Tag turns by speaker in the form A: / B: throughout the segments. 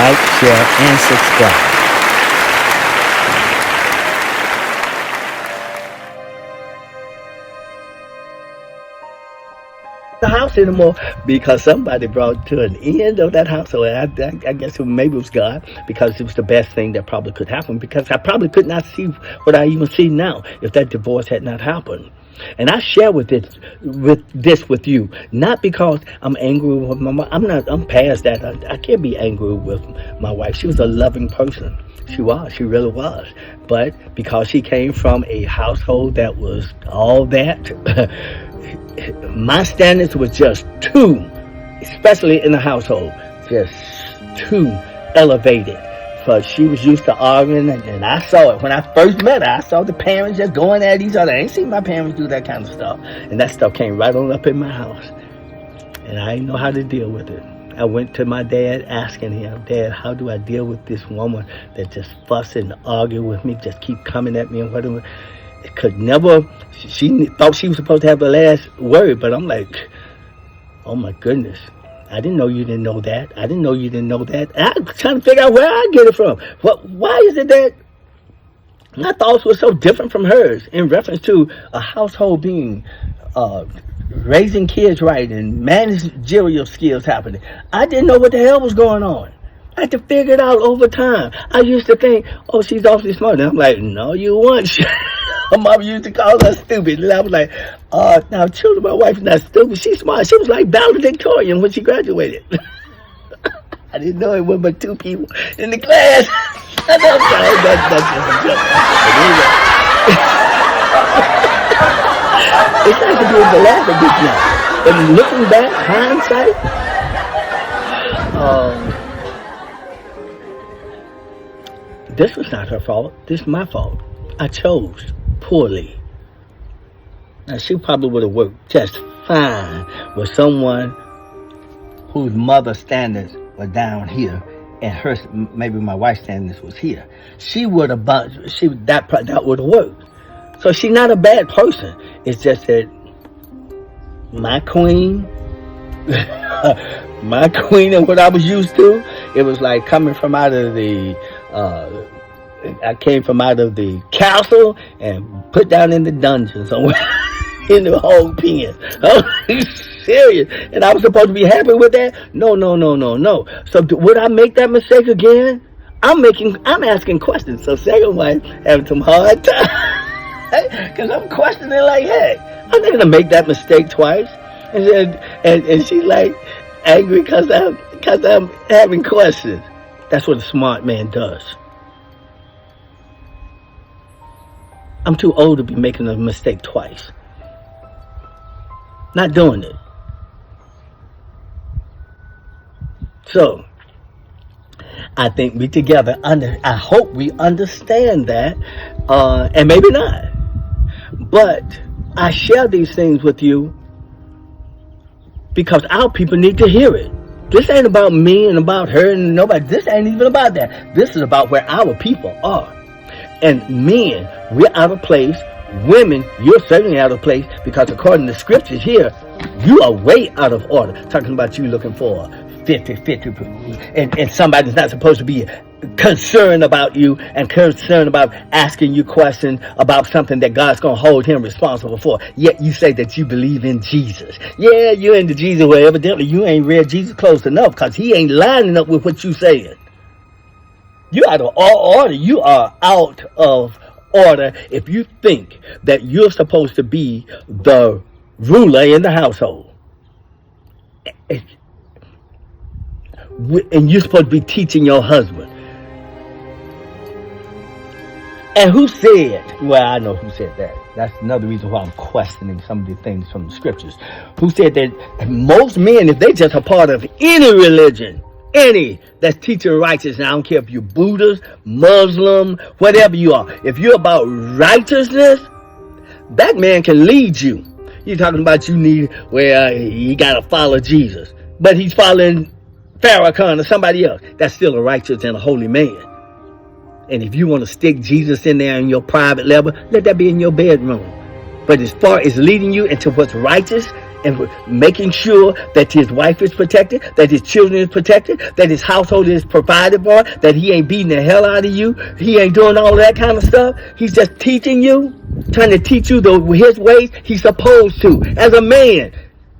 A: like, share, and subscribe. The house anymore because somebody brought to an end of that house. So I guess maybe it was God, because it was the best thing that probably could happen, because I probably could not see what I even see now if that divorce had not happened. And I share this with you, not because I'm angry with my mom. I'm past that. I can't be angry with my wife. She was a loving person. She really was. But because she came from a household that was all that, my standards were just too, especially in the household, just too elevated. So she was used to arguing, and I saw it. When I first met her, I saw the parents just going at each other. I ain't seen my parents do that kind of stuff. And that stuff came right on up in my house. And I didn't know how to deal with it. I went to my dad asking him, Dad, how do I deal with this woman that just fuss and argue with me, just keep coming at me and whatever. It could never, she thought she was supposed to have the last word, but I'm like, oh my goodness. I didn't know you didn't know that. I didn't know you didn't know that. And I'm trying to figure out where I get it from. Why is it that my thoughts were so different from hers in reference to a household being, raising kids right and managerial skills happening? I didn't know what the hell was going on. I had to figure it out over time. I used to think, oh, she's awfully smart. And I'm like, no, you weren't. My mom used to call her stupid. And I was like, now, truly, my wife's not stupid. She's smart. She was like valedictorian when she graduated. I didn't know it was but 2 people in the class. That's just a joke. It's like to be able to laugh at this now. And looking back, hindsight, this was not her fault. This is my fault. I chose poorly. Now, she probably would have worked just fine with someone whose mother standards were down here, and her, maybe my wife's standards was here. That would have worked. So she's not a bad person. It's just that my queen, my queen and what I was used to, it was like coming from out of the, I came from out of the castle and put down in the dungeon somewhere in the whole pen. I'm serious. And I was supposed to be happy with that? No. So would I make that mistake again? I'm asking questions. So second wife having some hard time. Because I'm questioning like, hey, I'm not going to make that mistake twice. And she's like angry because I'm having questions. That's what a smart man does. I'm too old to be making a mistake twice. Not doing it. So, I think we together, I hope we understand that, and maybe not. But I share these things with you because our people need to hear it. This ain't about me and about her and nobody. This ain't even about that. This is about where our people are. And men, we're out of place. Women, you're certainly out of place, because according to scriptures here, you are way out of order. Talking about you looking for 50-50, and somebody's not supposed to be concerned about you and concerned about asking you questions about something that God's going to hold him responsible for. Yet you say that you believe in Jesus. Yeah, you're into Jesus, well, evidently you ain't read Jesus close enough, because he ain't lining up with what you saying. You out of order. You are out of order if you think that you're supposed to be the ruler in the household. And you're supposed to be teaching your husband. And who said, well, I know who said that. That's another reason why I'm questioning some of the things from the scriptures. Who said that most men, if they just a part of any religion, any that's teaching righteousness, I don't care if you're Buddhist, Muslim, whatever you are, if you're about righteousness, that man can lead you. You're talking about you gotta follow Jesus, but he's following Farrakhan or somebody else. That's still a righteous and a holy man. And if you want to stick Jesus in there in your private level, let that be in your bedroom. But as far as leading you into what's righteous and making sure that his wife is protected, that his children is protected, that his household is provided for, that he ain't beating the hell out of you, he ain't doing all that kind of stuff. He's just teaching you, trying to teach you his ways he's supposed to. As a man,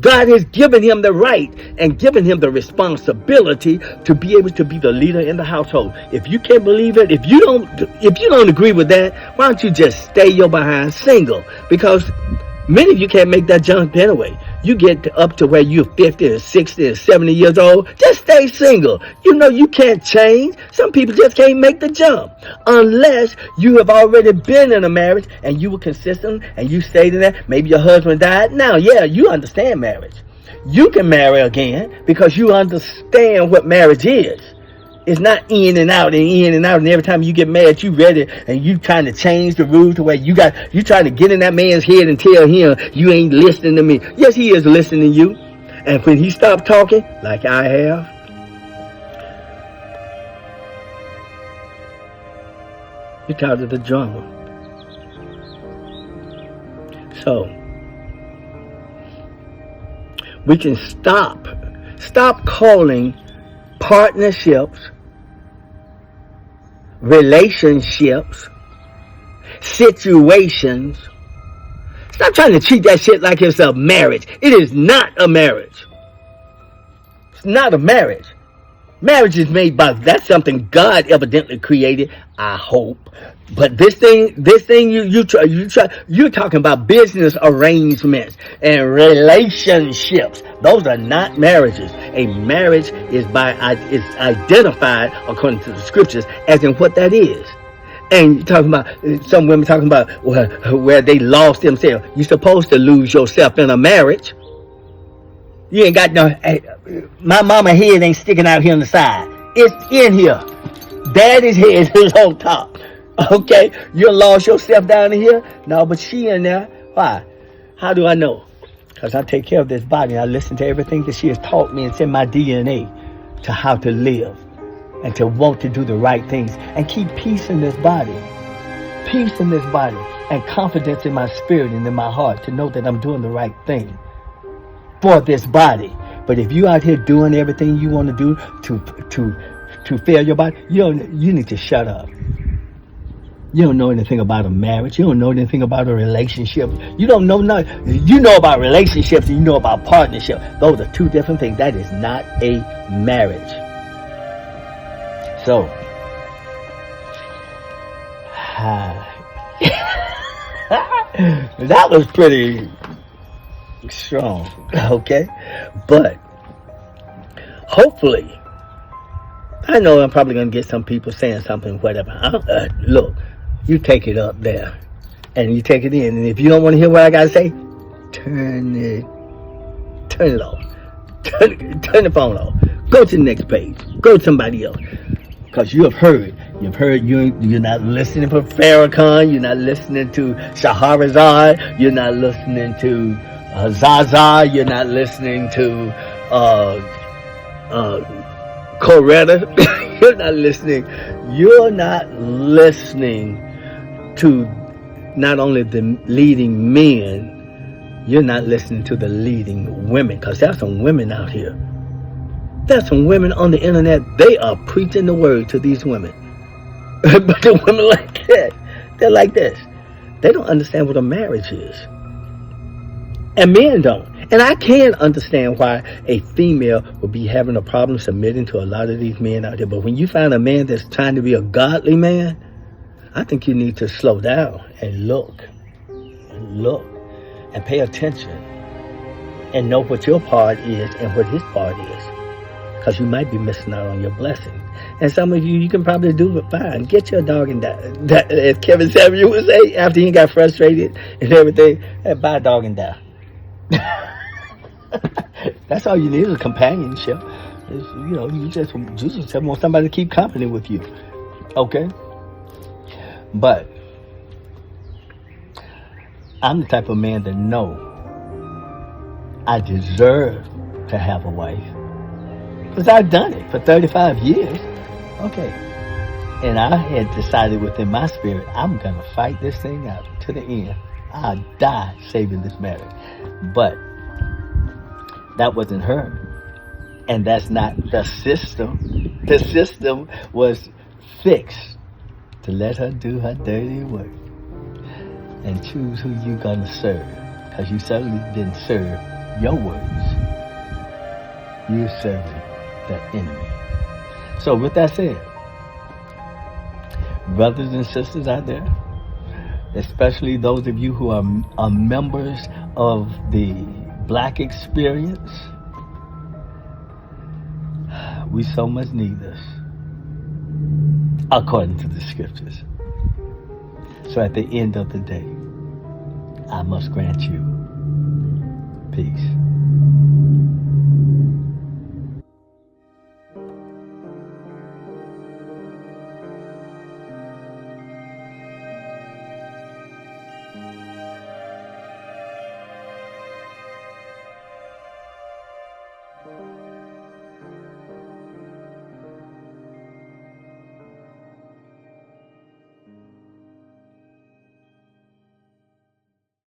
A: God has given him the right and given him the responsibility to be able to be the leader in the household. If you can't believe it, if you don't agree with that, why don't you just stay your behind single? Because many of you can't make that jump anyway. You get up to where you're 50 or 60 or 70 years old, just stay single. You know you can't change. Some people just can't make the jump unless you have already been in a marriage and you were consistent and you stayed in that. Maybe your husband died. Now, yeah, you understand marriage. You can marry again because you understand what marriage is. It's not in and out and in and out, and every time you get mad, you ready and you trying to change the rules to where you trying to get in that man's head and tell him you ain't listening to me. Yes, he is listening to you. And when he stopped talking, like I have, you're tired of the drama. So we can stop calling partnerships, relationships, situations. Stop trying to treat that shit like it's a marriage. It is not a marriage. It's not a marriage. Marriage is made by, that's something God evidently created, I hope. But this thing, you're talking about business arrangements and relationships. Those are not marriages. A marriage is identified according to the scriptures as in what that is. And you're talking about some women talking about where they lost themselves. You're supposed to lose yourself in a marriage. You ain't got no, hey, my mama head ain't sticking out here on the side. It's in here. Daddy's head is on top. Okay? You lost yourself down in here? No, but she in there. Why? How do I know? Because I take care of this body. I listen to everything that she has taught me. It's in my DNA to how to live and to want to do the right things and keep peace in this body. Peace in this body and confidence in my spirit and in my heart to know that I'm doing the right thing for this body. But if you out here doing everything you want to do to fail your body, you need to shut up. You don't know anything about a marriage. You don't know anything about a relationship. You don't know nothing. You know about relationships and you know about partnership. Those are two different things. That is not a marriage. So, that was pretty strong, okay? But hopefully, I know I'm probably going to get some people saying something, whatever. Look, you take it up there and you take it in. And if you don't want to hear what I got to say, turn it off. Turn the phone off. Go to the next page. Go to somebody else. Because you're not listening for Farrakhan. You're not listening to Shahrazad. You're not listening to Zaza. You're not listening to Coretta. You're not listening to not only the leading men, you're not listening to the leading women, because there's some women out here. There's some women on the internet, they are preaching the word to these women. But the women like that, they're like this. They don't understand what a marriage is. And men don't. And I can understand why a female would be having a problem submitting to a lot of these men out there. But when you find a man that's trying to be a godly man, I think you need to slow down and look and pay attention and know what your part is and what his part is. Because you might be missing out on your blessing. And some of you can probably do it fine. Get your dog and die. As Kevin Samuel would say, after he got frustrated and everything, buy a dog and die. That's all you need is a companionship. You just want somebody to keep company with you. Okay? But I'm the type of man that know I deserve to have a wife. Because I've done it for 35 years. Okay. And I had decided within my spirit, I'm going to fight this thing out to the end. I'll die saving this marriage. But That wasn't her. And that's not the system. The system was fixed to let her do her dirty work and choose who you gonna serve. Because you certainly didn't serve your words. You're serving the enemy. So with that said, brothers and sisters out there, especially those of you who are members of the Black experience, we so much need this, according to the scriptures. So at the end of the day, I must grant you peace.